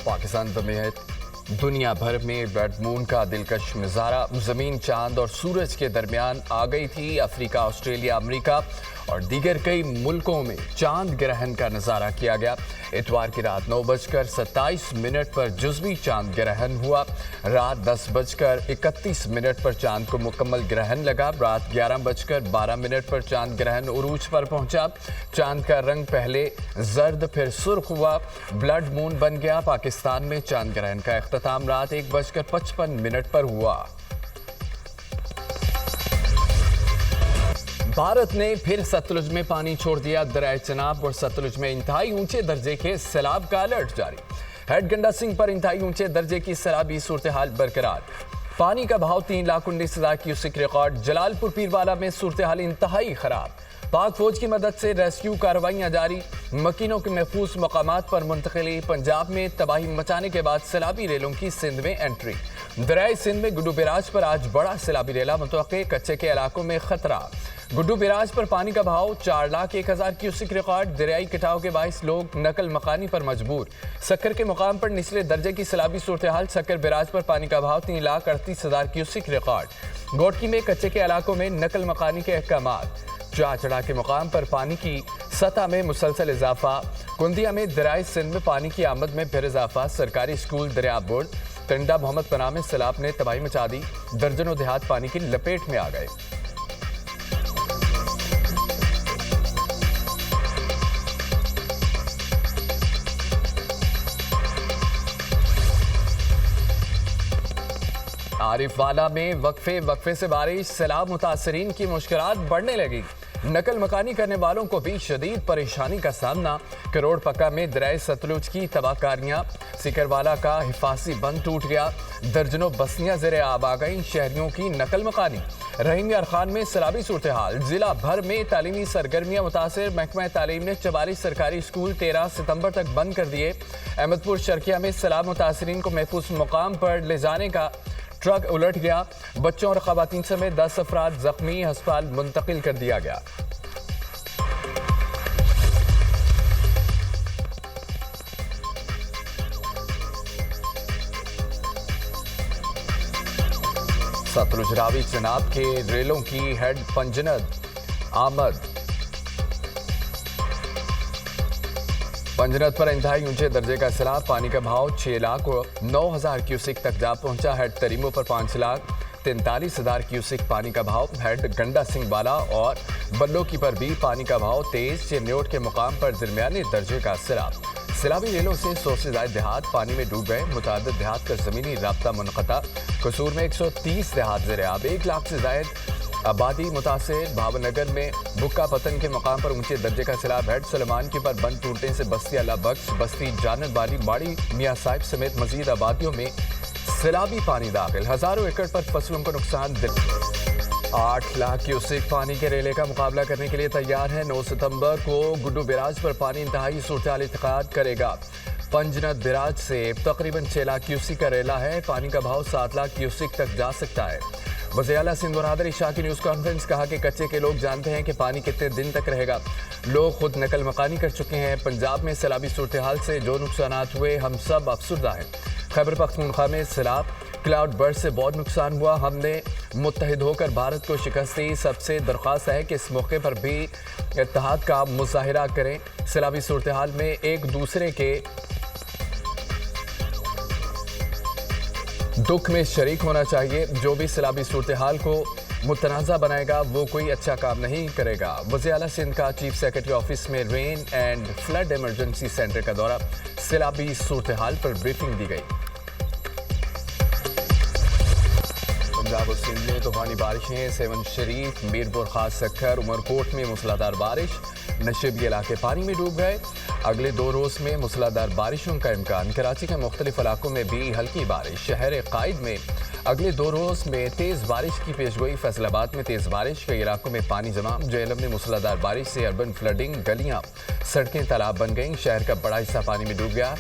पाकिस्तान समेत दुनिया भर में ब्लड मून का दिलकश नज़ारा। ज़मीन, चांद और सूरज के दरमियान आ गई थी। अफ्रीका, ऑस्ट्रेलिया, अमेरिका और दीगर कई मुल्कों में चांद ग्रहण का नज़ारा किया गया। इतवार की रात 9:27 पर जुज़वी चांद ग्रहण हुआ। रात 10:31 पर चांद को मुकम्मल ग्रहण लगा। रात 11:12 पर चांद ग्रहण उरूज पर पहुंचा। चांद का रंग पहले जर्द फिर सुर्ख हुआ, ब्लड मून बन गया। पाकिस्तान में चांद ग्रहण का इख्तिताम रात 1:55 पर हुआ। भारत ने फिर सतलुज में पानी छोड़ दिया। दरियाए चनाब और सतलुज में इंतहाई ऊंचे दर्जे के सैलाब का अलर्ट जारी। हेड गंडा सिंह पर इंतहाई ऊंचे दर्जे की सैलाबी सूरत हाल बरकरार। पानी का बहाव 3,19,000 क्यूसेक रिकॉर्ड। जलालपुर पीरवाला में सूरत हाल इंतहाई खराब। पाक फौज की मदद से रेस्क्यू कार्रवाइयां जारी। मकीनों के महफूज मकामात पर मुंतकिली। पंजाब में तबाही मचाने के बाद सैलाबी रेलों की सिंध में एंट्री। दरियाए सिंध में गुड्डू बैराज पर आज बड़ा सैलाबी रेला मुतवक्के। कच्चे के इलाकों में खतरा। गुड्डू बैराज पर पानी का बहाव 4,01,000 क्यूसेक रिकॉर्ड। दरियाई कटाव के बाइस लोग नकल मकानी पर मजबूर। सक्कर के मुकाम पर निचले दर्जे की सैलाबी सूरत हाल। सक्कर बैराज पर पानी का बहाव 3,38,000 क्यूसेक रिकॉर्ड। गोटकी में कच्चे के इलाकों में नकल मकानी के अहकामात। चाचड़ा के मुकाम पर पानी की सतह में मुसलसल इजाफा। कुंदिया में दरियाए सिंध में पानी की आमद में फिर इजाफा। सरकारी स्कूल दरिया बोर्ड टंडा मोहम्मद पनाह में सैलाब ने तबाही मचा दी। दर्जनों देहात पानी की लपेट में आ गए। आरिफवाला में वक्फे से बारिश। सैलाब मुतासरीन की मुश्किलात बढ़ने लगी। नकल मकानी करने वालों को भी शदीद परेशानी का सामना। करोड़ पक्का में दरियाए सतलुज की तबाहकारियां। सिकरवाला का हिफाजी बंद टूट गया। दर्जनों बस्तियां ज़ेरे आब आ गईं। शहरियों की नकल मकानी। रहीम यार खान में सैलाबी सूरत हाल। जिला भर में तालीमी सरगर्मियां मुतासिर। महकमा तालीम ने 44 सरकारी स्कूल 13 सितंबर तक बंद कर दिए। अहमदपुर शर्किया में सैलाब मुतासरीन को महफूज मुकाम पर ले जाने का ट्रक उलट गया। बच्चों और खवातीन समेत 10 अफराद जख्मी। अस्पताल मुंतकिल कर दिया गया। सतलुज रावी चनाब के रेलों की हेड पंजनद आमद। पंजनद पर इंतहाई ऊंचे दर्जे का सैलाब। पानी का बहाव 6,09,000 क्यूसेक तक जा पहुंचा। हेड तरीमो पर 5,43,000 क्यूसेक पानी का बहाव। हेड गंडा सिंह वाला और बल्लोकी पर भी पानी का बहाव तेज। चिरन्योट के मुकाम पर दरमियानी दर्जे का सैलाब। सैलाबी रेलों से 100 से ज्यादा देहात पानी में डूब गए। मुतादिद देहात का जमीनी राब्ता मुनक़ता। कसूर में 130 देहात ज़ेरे आब। 1 लाख से ज्यादा आबादी मुतासिर। भावनगर में बुक्का पतन के मकाम पर ऊंचे दर्जे का सैलाब। हेड सलेमान की पर बंद टूटने से बस्ती अल्लाह बख्श, बस्ती जानत वाली, माड़ी मियाँ साहिब समेत मजीद आबादियों में सैलाबी पानी दाखिल। हजारों एकड़ पर फसलों को नुकसान। 8 लाख क्यूसेक पानी के रेले का मुकाबला करने के लिए तैयार है। 9 सितंबर को गुड्डू बैराज पर पानी इंतहाई सूरत हाल इत्तेकाद करेगा। पंजनद बैराज से तकरीबन 6 लाख क्यूसेक का रेला है। पानी का बहाव 7 लाख क्यूसेक तक जा सकता है। वज़ीर-ए-आला सिंध बरदरी शाह की न्यूज़ कॉन्फ्रेंस। कहा कि कच्चे के लोग जानते हैं कि पानी कितने दिन तक रहेगा। लोग खुद नकल मकानी कर चुके हैं। पंजाब में सैलाबी सूरत हाल से जो नुकसानात हुए हम सब अफसुर्दा हैं। खैबर पख्तूनख्वा में सैलाब, क्लाउड बर्स्ट से बहुत नुकसान हुआ। हमने मुत्तहिद होकर भारत को शिकस्त दी। सबसे दरख्वास्त है कि इस मौके पर भी इत्तेहाद का मुजाहिरा करें। सैलाबी सूरत हाल में एक दूसरे के दुख में शरीक होना चाहिए। जो भी सैलाबी सूरत हाल को मुतनाज़ा बनाएगा वो कोई अच्छा काम नहीं करेगा। वज़ीर-ए-आला सिंध का चीफ सेक्रेटरी ऑफिस में rain and flood emergency centre का दौरा। सैलाबी सूरत हाल पर ब्रीफिंग दी गई। पंजाब और सिंध में तूफानी बारिशें। सेवन शरीफ, मीरपुर खास सक्खर, उमरकोट में मूसलाधार बारिश। नशेबी इलाके पानी में डूब गए। अगले 2 रोज में मूसलाधार बारिशों का इम्कान। कराची के मुख्तलिफ इलाकों में भी हल्की बारिश। शहर कायद में अगले 2 रोज में तेज बारिश की पेशगोई। फैसलाबाद में तेज बारिश, कई इलाकों में पानी जमा। जेहलम में मूसलाधार बारिश से अर्बन फ्लडिंग, गलियां सड़कें तालाब बन गईं। शहर का बड़ा हिस्सा पानी में डूब गया।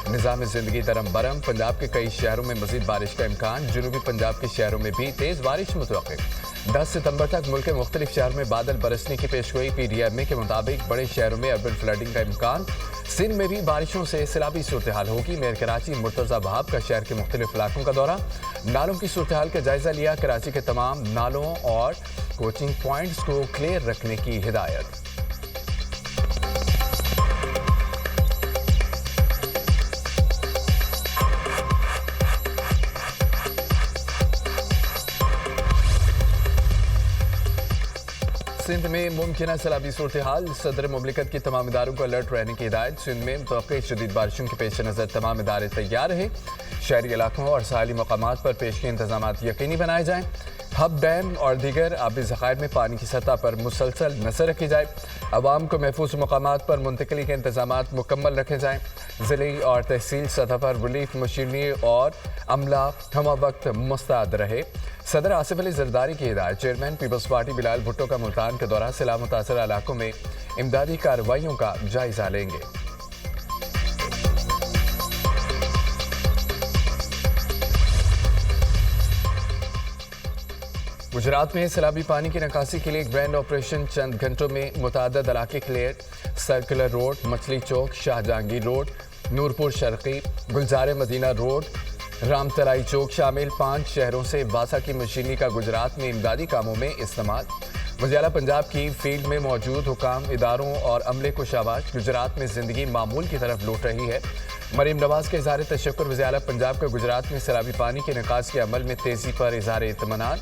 निज़ाम ज़िंदगी दरम बरम। पंजाब के कई शहरों में मजीद बारिश का इम्कान। जनूबी पंजाब के शहरों में भी तेज बारिश मुतवक्किल। 10 सितंबर तक मुल्क के मुख्तलिफ शहर में बादल बरसने की पेशगोई। PDMA के मुताबिक बड़े शहरों में अर्बन फ्लडिंग का इम्कान। सिंध में भी बारिशों से सैलाबी सूरत हाल होगी। मेयर कराची मुर्तजा वहाब का शहर के मुख्तलिफ इलाकों का दौरा, नालों की सूरत हाल का जायजा लिया। कराची के तमाम नालों और कोचिंग पॉइंट्स को क्लियर रखने की हिदायत। सिंध में मुमकिन सैलाबी सूरत हाल, सदर मुमलिकत की तमाम इदारों को अलर्ट रहने की हिदायत। सिंध में मुतवक्किल शदीद बारिशों के पेश नज़र तमाम इदारे तैयार रहे। शहरी इलाकों और साहली मकामात पर पेशगी इंतजाम यकीनी बनाए जाएँ। हब डैम और दीगर आबी ज़खायर में पानी की सतह पर मुसलसल नजर रखी जाए। अवाम को महफूज मकामात पर मुंतकली के इंतजाम मुकम्मल रखे जाएँ। ज़िले और तहसील सतह पर रिलीफ मशीनरी और अमला हम वक्त मुस्तैद रहे। सदर आसिफ अली जरदारी की हिदायत। Chairman peoples party Bilal Bhutto का मुल्तान के दौरा, सैलाब मुतासर इलाकों में इमदादी कार्रवाइयों का जायजा लेंगे। गुजरात में सैलाबी पानी की निकासी के लिए ग्रैंड ऑपरेशन, चंद घंटों में मुतअद्दिद इलाके क्लियर। सर्कुलर रोड, मछली चौक, शाहजहांगीर रोड, नूरपुर शर्की, गुलजार मदीना रोड, रामतलाई चौक शामिल 5 शहरों से बासा की मशीनरी का गुजरात में इमदादी कामों में इस्तेमाल। वज़ीर पंजाब की फील्ड में मौजूद हुकाम, इदारों और अमले को शाबाश। गुजरात में जिंदगी मामूल की तरफ लौट रही है। मरीम नवाज के इज़हार तशक्कुर। वज़ीर पंजाब का गुजरात में सैलाबी पानी के निकास के अमल में तेज़ी पर इज़हार इत्मीनान।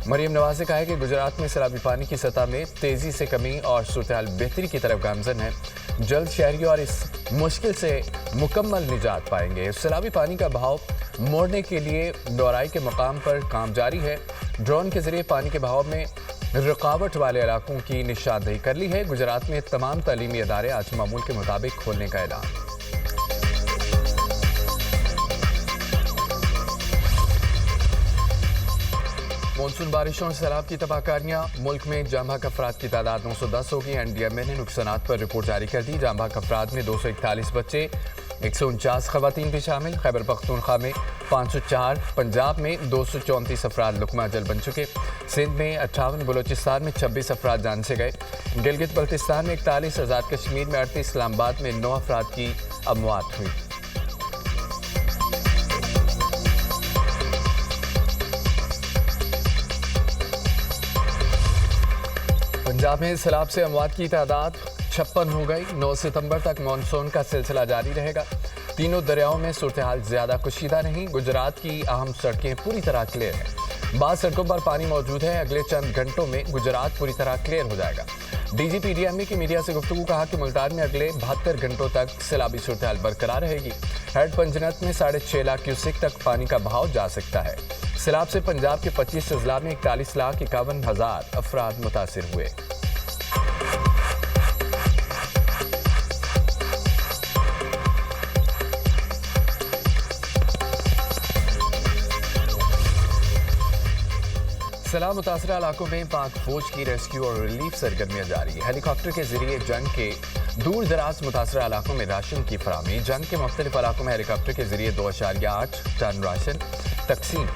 मरीम नवाज ने कहा है कि गुजरात में सैलाबी पानी की सतह में तेज़ी से कमी और सूरत-ए-हाल बेहतरी की तरफ गामजन है। जल्द शहरी और इस मुश्किल से मुकम्मल निजात पाएंगे। सैलाबी पानी का बहाव मोड़ने के लिए दोहराई के मकाम पर काम जारी है। ड्रोन के जरिए पानी के बहाव में रुकावट वाले इलाकों की निशानदेही कर ली है। गुजरात में तमाम तालीमी इदारे आज मामूल के मुताबिक खोलने का ऐलान। मानसून बारिशों और सैलाब की तबाहकारियां। मुल्क में जाम बहक अफराद की तादाद 910 होगी। NDMA ने नुकसानात पर रिपोर्ट जारी कर दी। जाम बहक अफराद में 241 बच्चे, 149 खवातीन भी शामिल। खैबर पख्तूनख्वा में 504, पंजाब में 234 अफराद लुकमा जल बन चुके। सिंध में 58, बलोचिस्तान में 26 अफराद जान से गए। गिलगित बल्तिस्तान में 41, आज़ाद कश्मीर में 38, इस्लामाबाद में 9 अफराद की अमवात हुई। पंजाब में सैलाब से अमवात की तादाद 56 हो गई। 9 सितंबर तक मानसून का सिलसिला जारी रहेगा। तीनों दरियाओं में सूरत हाल ज्यादा कुशीदा नहीं। गुजरात की अहम सड़कें पूरी तरह क्लियर है। बाद सड़कों पर पानी मौजूद है। अगले चंद घंटों में गुजरात पूरी तरह क्लियर हो जाएगा। DGP DMA की मीडिया से गुफ्तगू कहा कि मुल्तान में अगले 72 घंटों तक सैलाबी सूरत हाल बरकरार रहेगी। हेड पंजनत में 6.5 लाख क्यूसेक तक पानी का बहाव जा सकता है। सैलाब से पंजाब के 25 अजला में 41,51,000 अफराद मुतासिर हुए। सैलाब मुतासरा इलाकों में पाक फौज की रेस्क्यू और रिलीफ सरगर्मियां जारी। हेलीकॉप्टर के जरिए जंग के दूर दराज मुतासरा इलाकों में राशन की फराहमी। जंग के मुख्तलिफ इलाकों में हेलीकॉप्टर के जरिए 2.8 टन राशन तकसीम।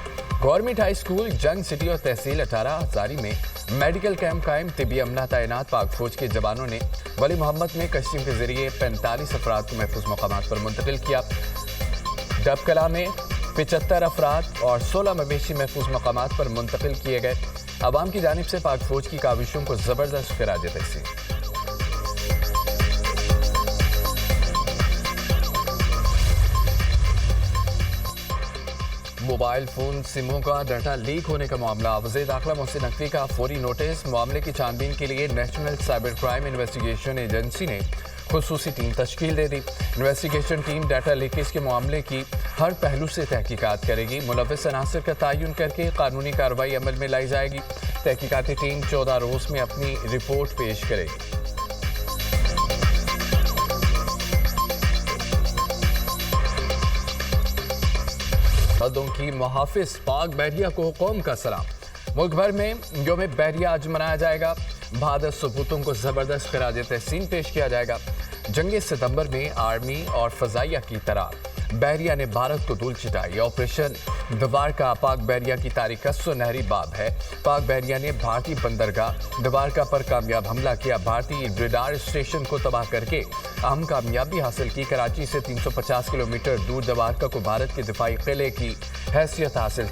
गवर्नमेंट हाई स्कूल, जंग सिटी और तहसील 18 हजारी में मेडिकल कैंप कायम। तिबी अमला तैनात। पाक फौज के जवानों ने वली मोहम्मद में कश्तियों के जरिए 45 अफराद को महफूज मकामात पर मुंतकिल किया। डबकला में 75 अफराद और 16 मवेशी महफूज मकामात पर मुंतकिल किए गए। अवाम की जानिब से पाक फौज की काविशों को जबरदस्त खिराज तहसीन। मोबाइल फोन सिमों का डाटा लीक होने का मामला। वज़ीर दाखिला मोहसिन नकवी का फौरी नोटिस। मामले की छानबीन के लिए national cyber crime investigation agency ने खुसूसी टीम तश्कील दे दी। इन्वेस्टिगेशन टीम डाटा लीकेज के मामले की हर पहलू से तहकीकात करेगी। मुलव्विस अनासर का तयन करके कानूनी कार्रवाई अमल में लाई जाएगी। तहकीकाती टीम 14 रोज में अपनी रिपोर्ट पेश करेगी। हदों की मुहाफिज पाक बहरिया को कौम का सलाम। मुल्क भर में यौम बहरिया आज मनाया जाएगा। बहादुर सबूतों को जबरदस्त खिराज तहसीन पेश किया जाएगा। जंग सितंबर में आर्मी और फजाइया की तरह बहरिया ने भारत को धूल चिटाई। ऑपरेशन द्वारका पाक बहरिया की तारीख का सुनहरी बाब है। पाक बहरिया ने भारतीय बंदरगाह द्वारका पर कामयाब हमला किया। भारतीय रडार स्टेशन को तबाह करके अहम कामयाबी हासिल की। कराची से 350 किलोमीटर दूर द्वारका को भारत के दिफाई किले की हैसियत हासिल